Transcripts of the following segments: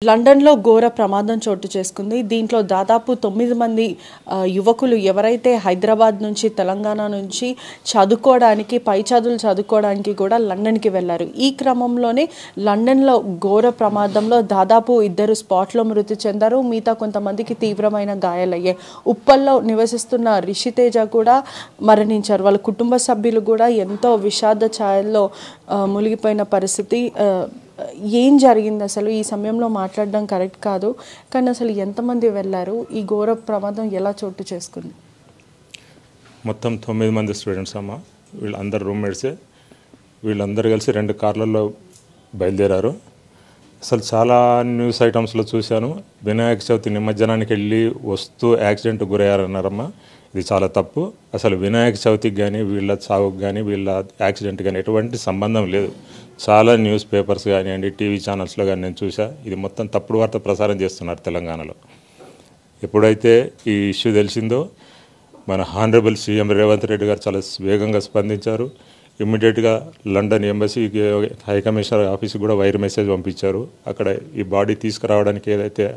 లండన్లో ఘోర ప్రమాదం చోటు చేసుకుంది. దీంట్లో దాదాపు 9 మంది యువకులు ఎవరైతే హైదరాబాద్ నుంచి తెలంగాణ నుంచి చదువుకోవడానికి పై చదువులు చదువుకోవడానికి కూడా లండన్కి వెళ్ళారు. ఈ క్రమంలోనే లండన్లో ఘోర ప్రమాదంలో దాదాపు 2 స్పాట్లో మృతి చెందారు. మిగతా కొంతమందికి తీవ్రమైన గాయాలయ్యాయి. ఉప్పల్లో నివసిస్తున్న రిషితేజ కూడా మరణించారు. వాళ్ళ కుటుంబ సభ్యులు కూడా ఎంతో విషాద ఛాయల్లో మునిగిపోయిన పరిస్థితి. ఏం జరిగింది అసలు? ఈ సమయంలో మాట్లాడడం కరెక్ట్ కాదు, కానీ అసలు ఎంతమంది వెళ్ళారు? ఈ ఘోర ప్రమాదం ఎలా చోటు చేసుకుంది? మొత్తం 9 మంది స్టూడెంట్స్ అమ్మ. వీళ్ళందరూ రూమ్మేట్సే. వీళ్ళందరూ కలిసి 2 కార్లలో బయలుదేరారు. అసలు చాలా న్యూస్ ఐటమ్స్లో చూశాను, వినాయక చవితి నిమజ్జనానికి వెళ్ళి వస్తూ యాక్సిడెంట్ గురయ్యారన్నారమ్మ. ఇది చాలా తప్పు. అసలు వినాయక చవితికి కానీ వీళ్ళ చావుకి కానీ వీళ్ళ యాక్సిడెంట్ కానీ ఎటువంటి సంబంధం లేదు. చాలా న్యూస్ పేపర్స్ కానివ్వండి, టీవీ ఛానల్స్లో కానీ నేను చూసా. ఇది మొత్తం తప్పుడు వార్త ప్రసారం చేస్తున్నారు తెలంగాణలో. ఎప్పుడైతే ఈ ఇష్యూ తెలిసిందో మన హానరబుల్ సీఎం రేవంత్ రెడ్డి గారు చాలా వేగంగా స్పందించారు. ఇమ్మీడియట్గా లండన్ ఎంబసీకి హై కమిషనర్ ఆఫీస్కి కూడా వైర్ మెసేజ్ పంపించారు. అక్కడ ఈ బాడీ తీసుకురావడానికి ఏదైతే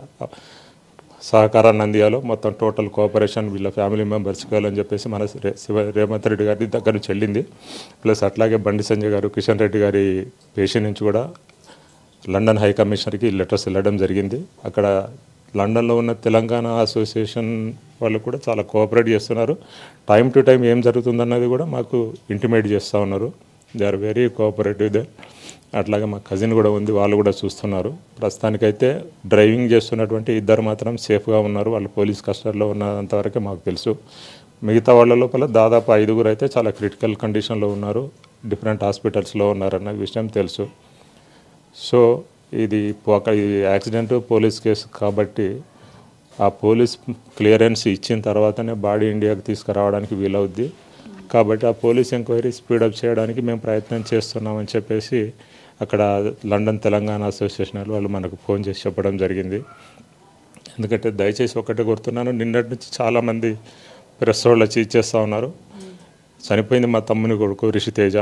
సహకారాన్ని అందియాలో మొత్తం టోటల్ కోఆపరేషన్ వీళ్ళ ఫ్యామిలీ మెంబర్స్కి ఇవ్వాలని చెప్పేసి మన రేవంత్ రెడ్డి గారి దగ్గర నుంచి వెళ్ళింది. ప్లస్ అట్లాగే బండి సంజయ్ గారు, కిషన్ రెడ్డి గారి పేషెంట్ నుంచి కూడా లండన్ హై కమిషనర్కి లెటర్స్ వెళ్ళడం జరిగింది. అక్కడ లండన్లో ఉన్న తెలంగాణ అసోసియేషన్ వాళ్ళు కూడా చాలా కోఆపరేట్ చేస్తున్నారు. టైం టు టైం ఏం జరుగుతుందన్నది కూడా మాకు ఇంటిమేట్ చేస్తూ ఉన్నారు. They are very cooperative they. అట్లాగే మా కజిన్ కూడా ఉంది, వాళ్ళు కూడా చూస్తున్నారు. ప్రస్తుతానికైతే డ్రైవింగ్ చేస్తున్నటువంటి 2 మాత్రం సేఫ్గా ఉన్నారు. వాళ్ళు పోలీస్ కస్టడీలో ఉన్నంతవరకే మాకు తెలుసు. మిగతా వాళ్ళ లోపల దాదాపు 5 అయితే చాలా క్రిటికల్ కండిషన్లో ఉన్నారు, డిఫరెంట్ హాస్పిటల్స్లో ఉన్నారన్న విషయం తెలుసు. సో ఇది యాక్సిడెంట్ పోలీస్ కేసు కాబట్టి ఆ పోలీస్ క్లియరెన్స్ ఇచ్చిన తర్వాతనే బాడీ ఇండియాకి తీసుకురావడానికి వీలవుద్ది. కాబట్టి ఆ పోలీస్ ఎంక్వైరీ స్పీడప్ చేయడానికి మేము ప్రయత్నం చేస్తున్నామని చెప్పేసి అక్కడ లండన్ తెలంగాణ అసోసియేషన్ వాళ్ళు మనకు ఫోన్ చేసి చెప్పడం జరిగింది. ఎందుకంటే దయచేసి ఒకటే కోరుతున్నాను, నిన్నటి నుంచి చాలామంది ప్రెస్ వాళ్ళు వచ్చి ఇచ్చేస్తూ ఉన్నారు. చనిపోయింది మా తమ్ముని కొడుకు రిషితేజ.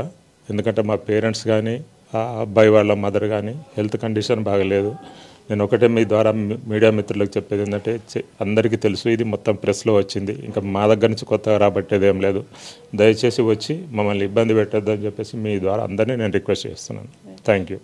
ఎందుకంటే మా పేరెంట్స్ కానీ ఆ అబ్బాయి వాళ్ళ మదర్ కానీ హెల్త్ కండిషన్ బాగలేదు. నేను ఒకటే మీ ద్వారా మీడియా మిత్రులకు చెప్పేది ఏంటంటే, అందరికీ తెలుసు ఇది మొత్తం ప్రెస్లో వచ్చింది, ఇంకా మా దగ్గర నుంచి కొత్తగా రాబట్టేది ఏం లేదు. దయచేసి వచ్చి మమ్మల్ని ఇబ్బంది పెట్టొద్దని చెప్పేసి మీ ద్వారా అందరినీ నేను రిక్వెస్ట్ చేస్తున్నాను. Thank you.